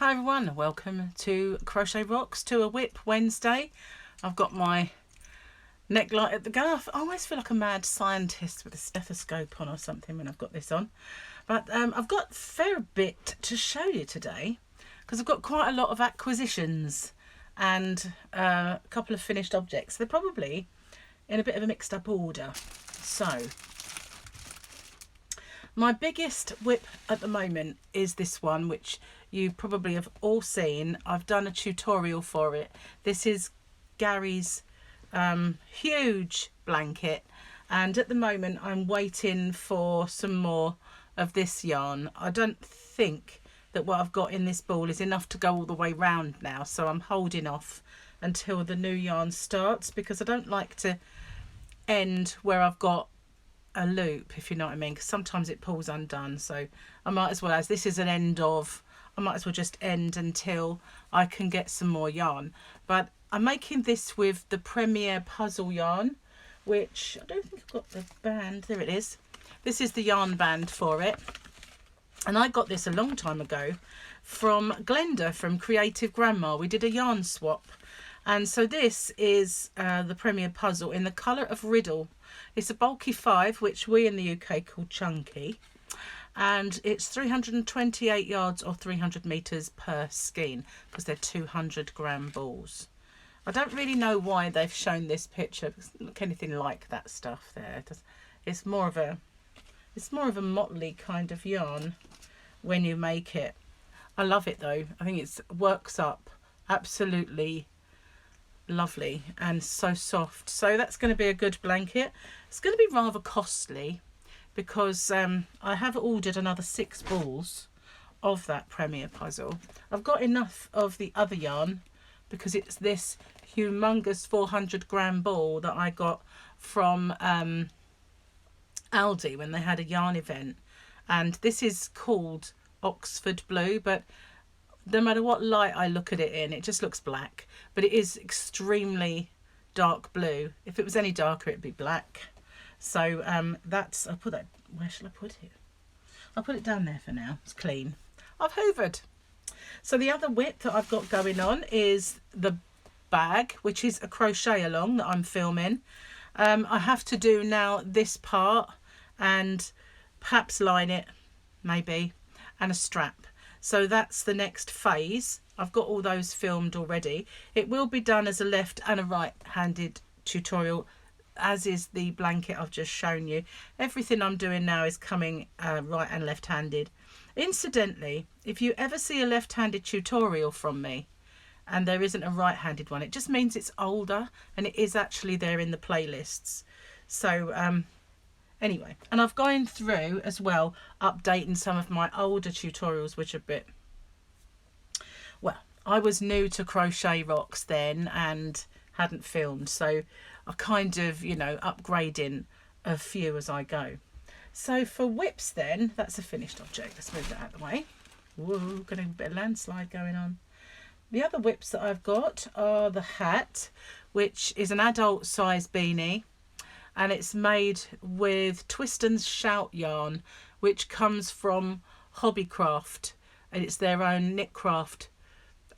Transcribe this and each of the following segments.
Hi everyone, welcome to Crochet Rocks to a Whip Wednesday. I've got my neck light at the go. I always feel like a mad scientist with a stethoscope on or something when I've got this on. But I've got a fair bit to show you today because I've got quite a lot of acquisitions and a couple of finished objects. They're probably in a bit of a mixed up order. So my biggest whip at the moment is this one, which you probably have all seen. I've done a tutorial for it. This is Gary's huge blanket, and at the moment I'm waiting for some more of this yarn. I don't think that what I've got in this ball is enough to go all the way round now, so I'm holding off until the new yarn starts because I don't like to end where I've got a loop, if you know what I mean, because sometimes it pulls undone. So I might as well, as this is an end of, I might as well just end until I can get some more yarn. But I'm making this with the Premier Puzzle yarn, which I don't think I've got the band. There it is. This is the yarn band for it, and I got this a long time ago from Glenda from Creative Grandma. We did a yarn swap, and so this is the Premier Puzzle in the colour of Riddle. It's a bulky 5, which we in the UK call chunky, and it's 328 yards or 300 metres per skein because they're 200-gram balls. I don't really know why they've shown this picture. It doesn't look anything like that stuff there. It's more of a motley kind of yarn when you make it. I love it though. I think it works up absolutely lovely and so soft. So that's going to be a good blanket. It's going to be rather costly because I have ordered another 6 balls of that Premier Puzzle. I've got enough of the other yarn because it's this humongous 400-gram ball that I got from Aldi when they had a yarn event, and this is called Oxford Blue, but no matter what light I look at it in, it just looks black, but it is extremely dark blue. If it was any darker, it'd be black. So that's, I'll put that, where shall I put it? I'll put it down there for now. It's clean. I've hoovered. So the other whip that I've got going on is the bag, which is a crochet along that I'm filming. I have to do now this part and perhaps line it, maybe, and a strap. So that's the next phase. I've got all those filmed already. It will be done as a left and a right-handed tutorial, as is the blanket I've just shown you. Everything I'm doing now is coming right and left-handed. Incidentally, if you ever see a left-handed tutorial from me and there isn't a right-handed one, it just means it's older, and it is actually there in the playlists. So anyway, and I've gone through as well, updating some of my older tutorials, which are a bit, well, I was new to Crochet Rocks then and hadn't filmed, so I kind of, you know, upgrading a few as I go. So for whips then, that's a finished object. Let's move that out of the way. Whoa, got a bit of landslide going on. The other whips that I've got are the hat, which is an adult size beanie, and it's made with Twist and Shout yarn, which comes from Hobbycraft, and it's their own knitcraft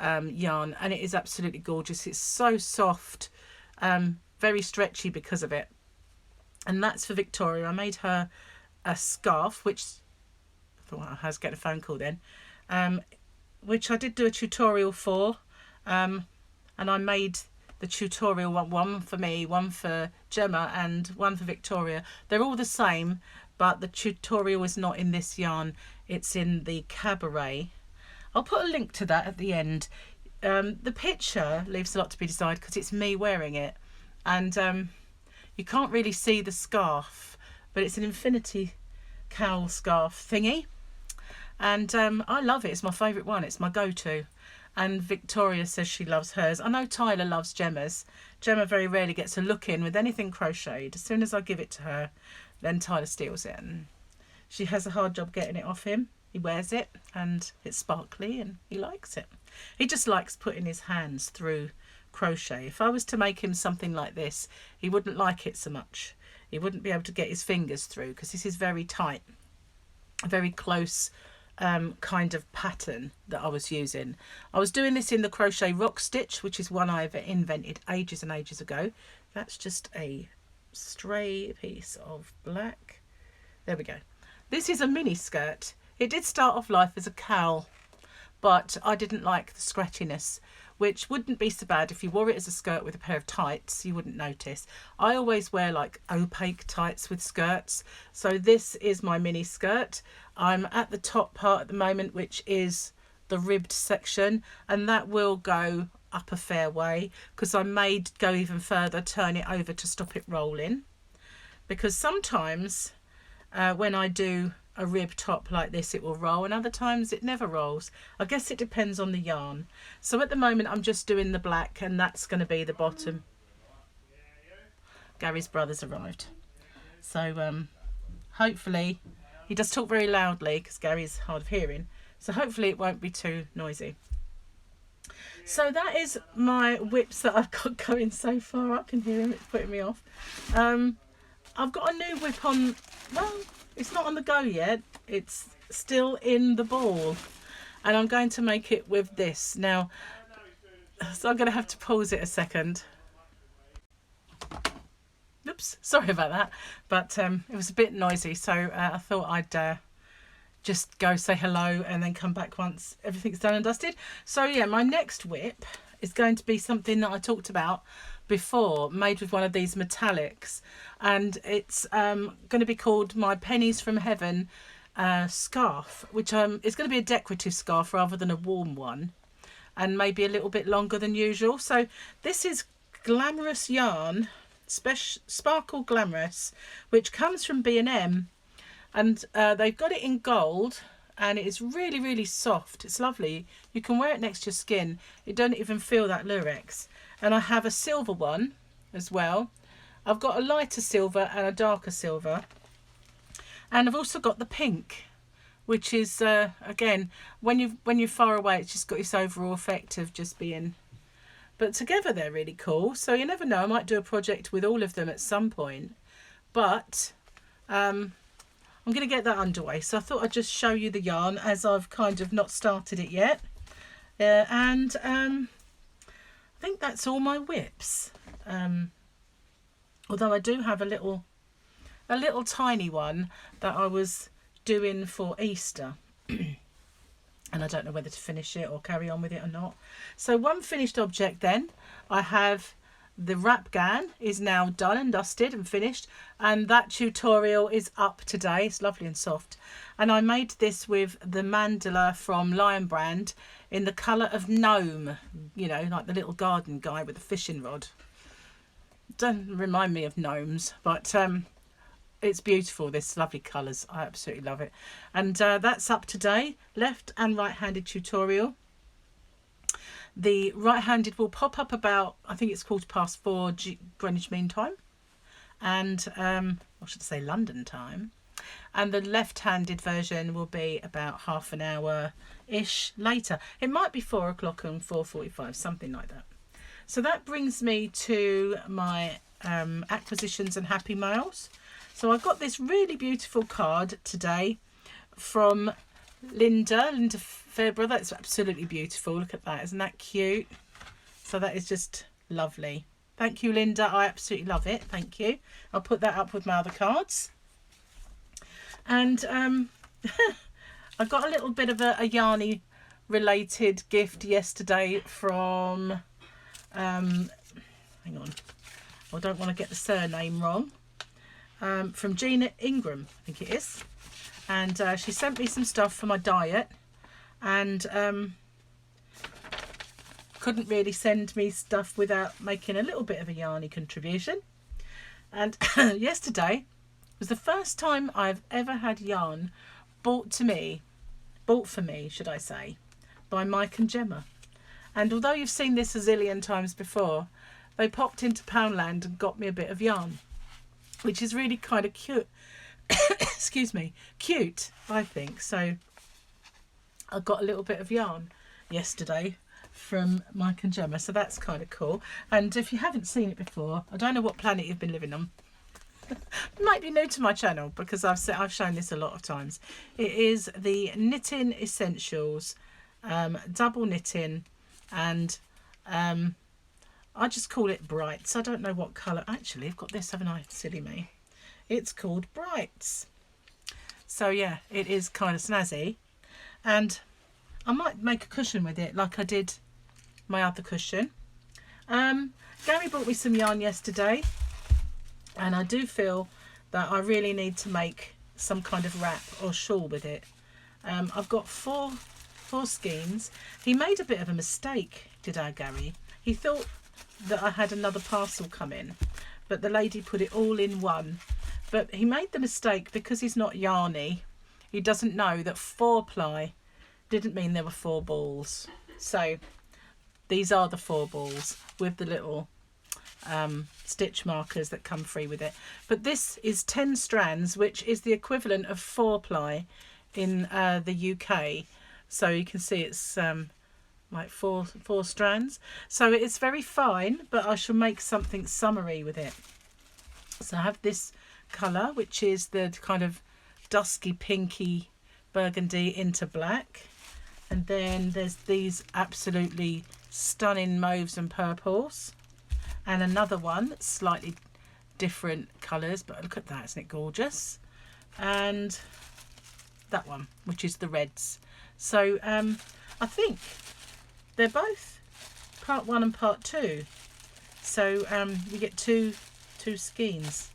yarn, and it is absolutely gorgeous. It's so soft, very stretchy because of it. And that's for Victoria. I made her a scarf, which I thought I was getting a phone call then, which I did do a tutorial for, and I made the tutorial one for me, one for Gemma, and one for Victoria. They're all the same, but the tutorial is not in this yarn, it's in the Cabaret. I'll put a link to that at the end. The picture leaves a lot to be desired because it's me wearing it, and you can't really see the scarf, but it's an infinity cowl scarf thingy, and I love it. It's my favourite one. It's my go-to. And Victoria says she loves hers. I know Tyler loves Gemma's. Gemma very rarely gets a look in with anything crocheted. As soon as I give it to her, then Tyler steals it, and she has a hard job getting it off him. He wears it and it's sparkly and he likes it. He just likes putting his hands through crochet. If I was to make him something like this, he wouldn't like it so much. He wouldn't be able to get his fingers through because this is very tight, very close kind of pattern that I was using. I was doing this in the Crochet Rock stitch, which is one I've invented ages and ages ago. That's just a stray piece of black. There we go. This is a mini skirt. It did start off life as a cowl, but I didn't like the scratchiness, which wouldn't be so bad if you wore it as a skirt with a pair of tights. You wouldn't notice. I always wear like opaque tights with skirts, so this is my mini skirt. I'm at the top part at the moment, which is the ribbed section, and that will go up a fair way because I may go even further, turn it over to stop it rolling, because sometimes when I do a rib top like this it will roll, and other times it never rolls. I guess it depends on the yarn. So at the moment I'm just doing the black, and that's going to be the bottom. Gary's brother's arrived, so hopefully he does talk very loudly because Gary's hard of hearing, so hopefully it won't be too noisy. So that is my whips that I've got going so far. I can hear him, it's putting me off. I've got a new whip on. Well, it's not on the go yet, it's still in the ball, and I'm going to make it with this now, so I'm going to have to pause it a second. Oops, sorry about that, but it was a bit noisy, so I thought I'd just go say hello and then come back once everything's done and dusted. So yeah, my next whip is going to be something that I talked about before, made with one of these metallics, and it's going to be called my Pennies from Heaven scarf, which is going to be a decorative scarf rather than a warm one, and maybe a little bit longer than usual. So this is Glamorous Yarn, Sparkle Glamorous, which comes from B&M, and they've got it in gold, and it is really, really soft. It's lovely. You can wear it next to your skin. It don't even feel that lurex. And I have a silver one as well. I've got a lighter silver and a darker silver. And I've also got the pink, which is, again, when you're far away, it's just got this overall effect of just being... But together they're really cool. So you never know, I might do a project with all of them at some point. But I'm going to get that underway. So I thought I'd just show you the yarn as I've kind of not started it yet. I think that's all my whips. Although I do have a little tiny one that I was doing for Easter. And I don't know whether to finish it or carry on with it or not. So one finished object then. I have the wrap gown is now done and dusted and finished, and that tutorial is up today. It's lovely and soft, and I made this with the mandala from Lion Brand in the colour of gnome, you know, like the little garden guy with the fishing rod. Don't remind me of gnomes, but it's beautiful, this lovely colours. I absolutely love it. And that's up today, left and right-handed tutorial. The right-handed will pop up about, I think it's 4:15 Greenwich Mean Time, and I should say London time. And the left-handed version will be about half an hour-ish later. It might be 4 o'clock and 4:45, something like that. So that brings me to my acquisitions and happy mails. So I've got this really beautiful card today from Linda Fairbrother. That's absolutely beautiful. Look at that. Isn't that cute? So that is just lovely. Thank you, Linda. I absolutely love it. Thank you. I'll put that up with my other cards. And I got a little bit of a Yarny related gift yesterday from, hang on, I don't want to get the surname wrong, from Gina Ingram, I think it is. And she sent me some stuff for my diet, and couldn't really send me stuff without making a little bit of a Yarny contribution. And yesterday was the first time I've ever had yarn bought for me, should I say, by Mike and Gemma. And although you've seen this a zillion times before, they popped into Poundland and got me a bit of yarn, which is really kind of cute. Excuse me, cute, I think. So I got a little bit of yarn yesterday from Mike and Gemma, so that's kind of cool. And if you haven't seen it before, I don't know what planet you've been living on, Might be new to my channel because I've shown this a lot of times. It is the Knitting Essentials double knitting, and I just call it Brights. I don't know what colour. Actually, I've got this, haven't I? Silly me. It's called Brights. So yeah, it is kind of snazzy, and I might make a cushion with it like I did my other cushion. Gary bought me some yarn yesterday, and I do feel that I really need to make some kind of wrap or shawl with it. I've got four skeins. He made a bit of a mistake, did our Gary. He thought that I had another parcel come in, but the lady put it all in one. But he made the mistake because he's not yarny. He doesn't know that 4-ply didn't mean there were 4 balls. So these are the 4 balls with the little stitch markers that come free with it. But this is 10 strands, which is the equivalent of 4-ply in the UK. So you can see it's like four strands. So it's very fine, but I shall make something summery with it. So I have this colour, which is the kind of dusky pinky burgundy into black, and then there's these absolutely stunning mauves and purples, and another one slightly different colours, but look at that, isn't it gorgeous? And that one, which is the reds. So I think they're both part 1 and part 2, so you get two skeins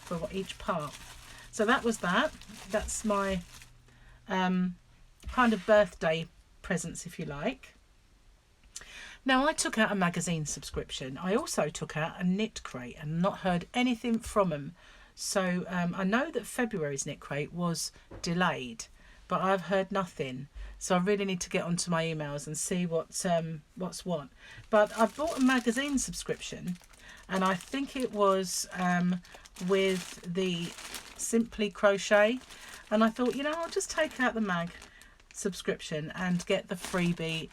for each part. So that was that. That's my kind of birthday presents, if you like. Now, I took out a magazine subscription. I also took out a knit crate and not heard anything from them. So I know that February's knit crate was delayed, but I've heard nothing. So I really need to get onto my emails and see what's what. But I bought a magazine subscription, and I think it was with the Simply Crochet, and I thought, you know, I'll just take out the mag subscription and get the freebie.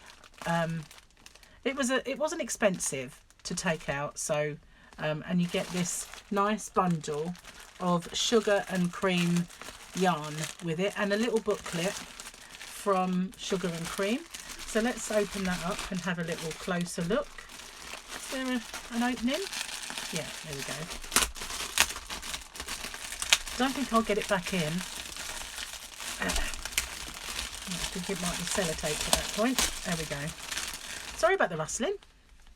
It wasn't expensive to take out, so and you get this nice bundle of sugar and cream yarn with it, and a little booklet from Sugar and Cream. So let's open that up and have a little closer look. Is there an opening? Yeah, there we go. Don't think I'll get it back in. I think it might be sellotape at that point. There we go. Sorry about the rustling,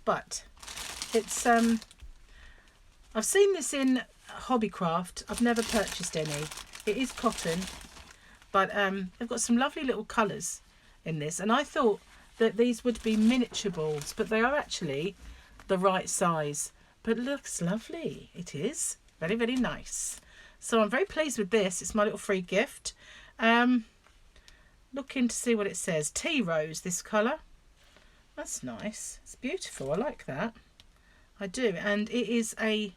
but it's I've seen this in Hobbycraft. I've never purchased any. It is cotton, but they've got some lovely little colours in this, and I thought that these would be miniature balls, but they are actually the right size. But it looks lovely. It is very, very nice. So I'm very pleased with this. It's my little free gift. Looking to see what it says. Tea rose, this colour. That's nice. It's beautiful. I like that. I do. And it is a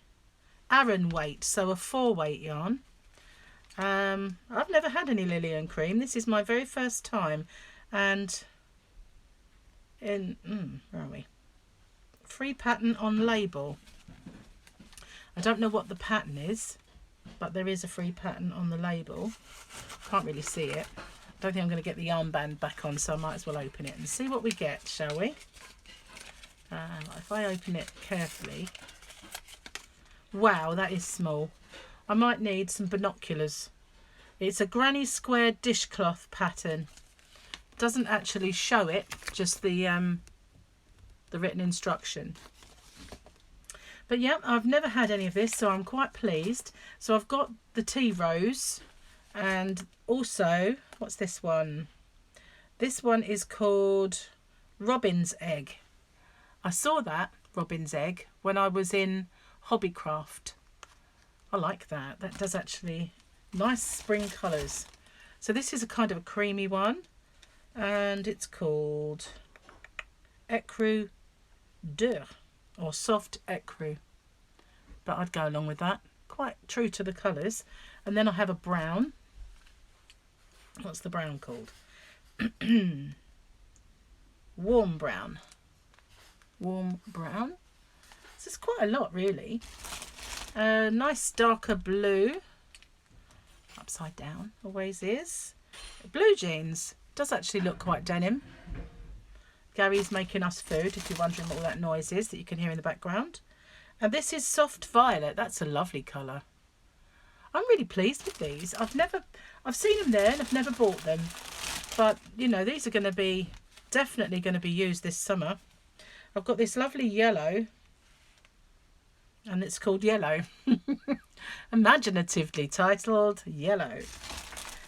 Aran weight, so a 4-weight yarn. I've never had any Lillian cream. This is my very first time. And in where are we? Free pattern on label. I don't know what the pattern is, but there is a free pattern on the label. Can't really see it. Don't think I'm going to get the armband back on, so I might as well open it and see what we get, shall we? If I open it carefully. Wow, that is small. I might need some binoculars. It's a granny square dishcloth pattern. Doesn't actually show it, just the written instruction. But yeah, I've never had any of this, so I'm quite pleased. So I've got the tea rose, and also, what's this one? This one is called Robin's Egg. I saw that, Robin's Egg, when I was in Hobbycraft. I like that. That does actually nice spring colours. So this is a kind of a creamy one, and it's called Ecru Dur, or Soft Ecru. But I'd go along with that. Quite true to the colours. And then I have a brown. What's the brown called? Warm brown. Warm brown. So it's quite a lot, really. A nice darker blue. Upside down, always is. Blue jeans. Does actually look quite denim. Gary's making us food, if you're wondering what all that noise is that you can hear in the background. And this is soft violet. That's a lovely colour. I'm really pleased with these. I've seen them there and I've never bought them. But, you know, these are going to be, definitely going to be used this summer. I've got this lovely yellow. And it's called Yellow. Imaginatively titled Yellow.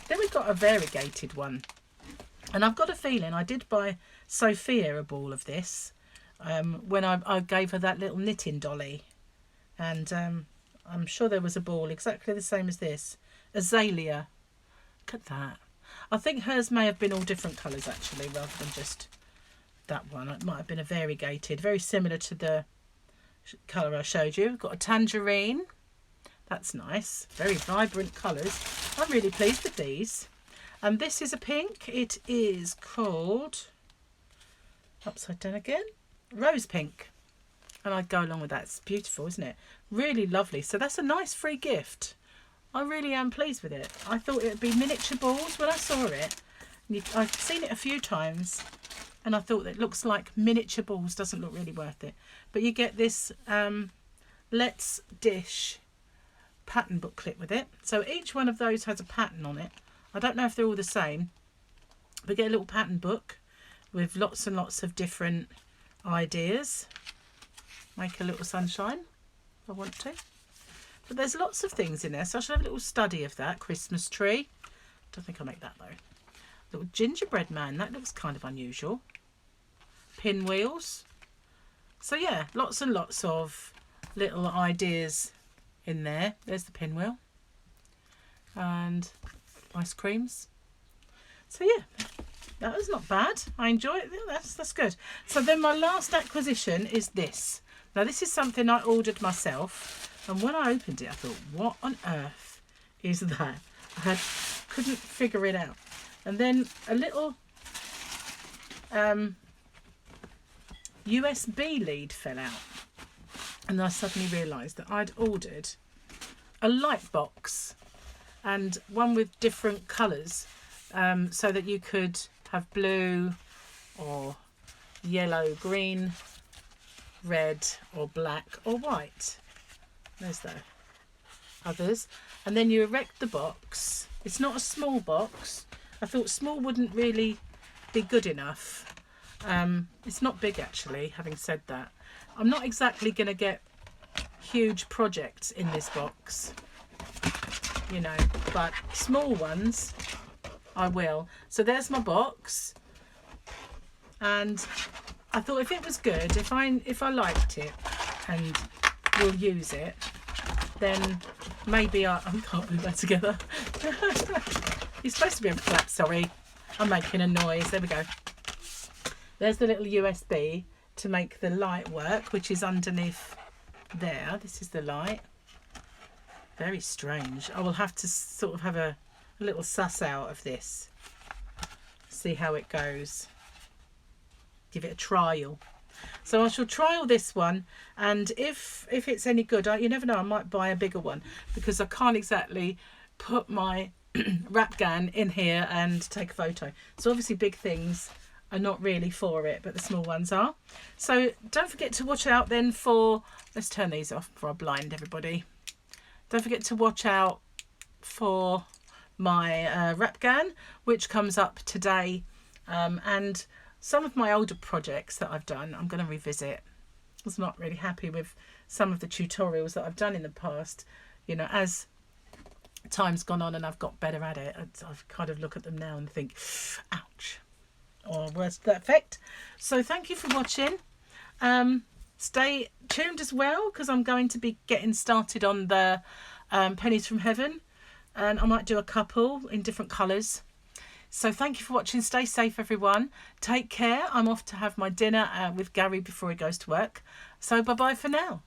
Then we've got a variegated one. And I've got a feeling I did buy Sophia a ball of this when I gave her that little knitting dolly. And I'm sure there was a ball exactly the same as this. Azalea. Look at that. I think hers may have been all different colours actually, rather than just that one. It might have been a variegated, very similar to the colour I showed you. We've got a tangerine. That's nice. Very vibrant colours. I'm really pleased with these. And this is a pink. It is called, upside down again, rose pink. And I'd go along with that. It's beautiful, isn't it? Really lovely. So that's a nice free gift. I really am pleased with it. I thought it would be miniature balls when I saw it. I've seen it a few times and I thought it looks like miniature balls. Doesn't look really worth it. But you get this Let's Dish pattern booklet with it. So each one of those has a pattern on it. I don't know if they're all the same. But get a little pattern book with lots and lots of different ideas. Make a little sunshine if I want to. But there's lots of things in there. So I should have a little study of that. Christmas tree. Don't think I'll make that though. Little gingerbread man. That looks kind of unusual. Pinwheels. So yeah, lots and lots of little ideas in there. There's the pinwheel. And ice creams. So yeah, that was not bad. I enjoy it. Yeah, that's good. So then my last acquisition is this. Now this is something I ordered myself. And when I opened it, I thought, what on earth is that? I couldn't figure it out. And then a little USB lead fell out. And I suddenly realised that I'd ordered a light box and one with different colours so that you could have blue or yellow, green, red or black or white. There's the others. And then you erect the box. It's not a small box. I thought small wouldn't really be good enough. It's not big actually, having said that. I'm not exactly going to get huge projects in this box, you know, but small ones I will. So there's my box. And I thought if it was good, if I liked it and will use it, then maybe I can't put that together. You're supposed to be able to clap, sorry. I'm making a noise. There we go. There's the little USB to make the light work, which is underneath there. This is the light. Very strange. I will have to sort of have a little suss out of this. See how it goes. Give it a trial. So I shall trial this one, and if it's any good, you never know, I might buy a bigger one because I can't exactly put my wrap gun in here and take a photo. So obviously big things are not really for it, but the small ones are. So don't forget to watch out then for, let's turn these off before I blind everybody. Don't forget to watch out for my wrap gun, which comes up today, and some of my older projects that I've done, I'm going to revisit. I was not really happy with some of the tutorials that I've done in the past. You know, as time's gone on and I've got better at it, I've kind of look at them now and think, ouch, or words to that effect. So thank you for watching. Stay tuned as well, because I'm going to be getting started on the Pennies from Heaven, and I might do a couple in different colours. So thank you for watching. Stay safe, everyone. Take care. I'm off to have my dinner with Gary before he goes to work. So bye-bye for now.